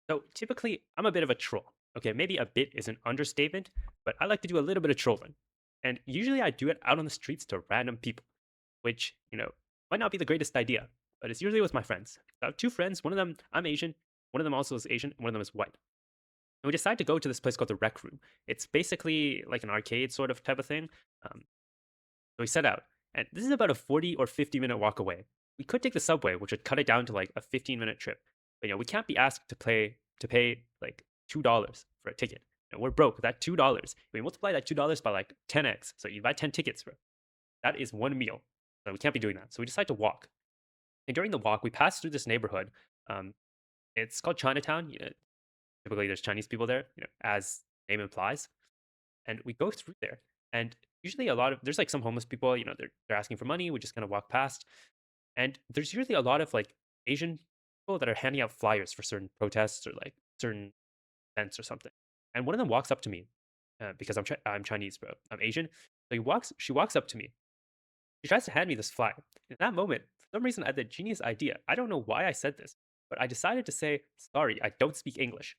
So typically, I'm a bit of a troll. Okay, maybe a bit is an understatement, but I like to do a little bit of trolling. And usually I do it out on the streets to random people, which, might not be the greatest idea, but it's usually with my friends. I have two friends, one of them, I'm Asian, one of them also is Asian, and one of them is white. And we decided to go to this place called the Rec Room. It's basically like an arcade sort of type of thing. Um, so we set out, and this is about a 40 or 50-minute walk away. We could take the subway, which would cut it down to like a 15-minute trip. But we can't be asked to pay like $2 for a ticket. We're broke. That $2, we multiply that $2 by like 10x. So you buy 10 tickets for it. That is one meal. So we can't be doing that. So we decide to walk. And during the walk, we pass through this neighborhood. Um, it's called Chinatown. Typically, there's Chinese people there, as name implies. And we go through there, and usually there's like some homeless people. They're asking for money. We just kind of walk past, and there's usually a lot of like Asian people that are handing out flyers for certain protests or like certain events or something. And one of them walks up to me because I'm Chinese, bro. I'm Asian. So she walks up to me. She tries to hand me this flyer. In that moment, for some reason, I had the genius idea. I don't know why I said this, but I decided to say, "Sorry, I don't speak English."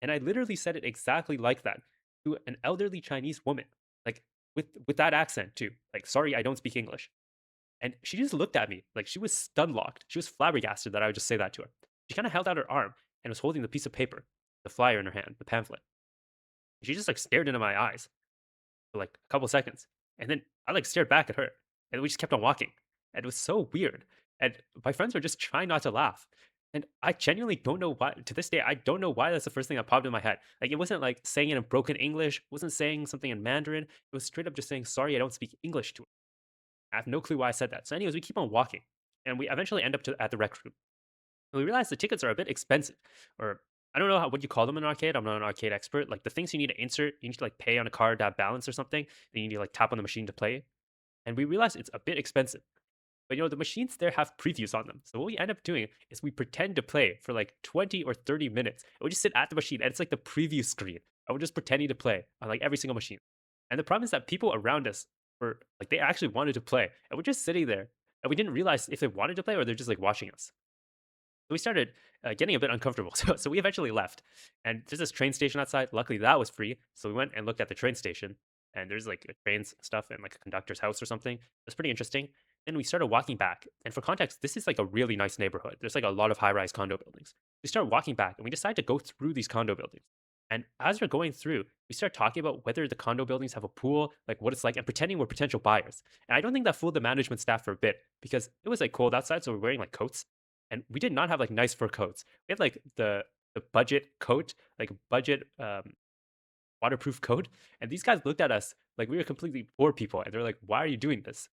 And I literally said it exactly like that to an elderly Chinese woman, like with that accent too. Like, "Sorry, I don't speak English." And she just looked at me like she was stun locked. She was flabbergasted that I would just say that to her. She kind of held out her arm and was holding the piece of paper, the flyer in her hand, the pamphlet. She just like stared into my eyes for like a couple seconds. And then I like stared back at her and we just kept on walking. And it was so weird. And my friends were just trying not to laugh. And I genuinely don't know why, to this day, I don't know why that's the first thing that popped in my head. Like, it wasn't like saying it in broken English, wasn't saying something in Mandarin. It was straight up just saying, "Sorry, I don't speak English," to her. I have no clue why I said that. So, anyways, we keep on walking. And we eventually end up at the rec room. And we realize the tickets are a bit expensive. Or I don't know what you call them in an arcade. I'm not an arcade expert. Like the things you need to insert, you need to like pay on a card to have balance or something. Then you need to like tap on the machine to play. And we realize it's a bit expensive. But the machines there have previews on them. So what we end up doing is we pretend to play for like 20 or 30 minutes. And we just sit at the machine and it's like the preview screen. And we're just pretending to play on like every single machine. And the problem is that people around us were like, they actually wanted to play. And we're just sitting there. And we didn't realize if they wanted to play or they're just like watching us. So we started getting a bit uncomfortable. So we eventually left. And there's this train station outside. Luckily, that was free. So we went and looked at the train station. And there's like a trains stuff and like a conductor's house or something. It's pretty interesting. Then we started walking back. And for context, this is like a really nice neighborhood. There's like a lot of high rise condo buildings. We start walking back and we decide to go through these condo buildings. And as we're going through, we start talking about whether the condo buildings have a pool, like what it's like, and pretending we're potential buyers. And I don't think that fooled the management staff for a bit because it was like cold outside. So we're wearing like coats and we did not have like nice fur coats. We had like the budget coat, like budget waterproof coat. And these guys looked at us like we were completely poor people, and they're like, "Why are you doing this?"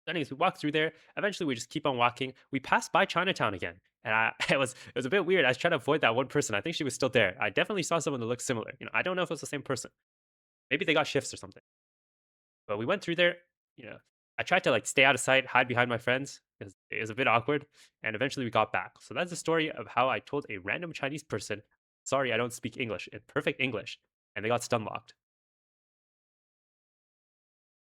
So anyways, we walked through there. Eventually, we just keep on walking. We passed by Chinatown again, and it was a bit weird. I was trying to avoid that one person. I think she was still there. I definitely saw someone that looked similar. I don't know if it was the same person. Maybe they got shifts or something. But we went through there. You know, I tried to like stay out of sight, hide behind my friends because it was a bit awkward. And eventually, we got back. So that's the story of how I told a random Chinese person, "Sorry, I don't speak English," in perfect English, and they got stun locked.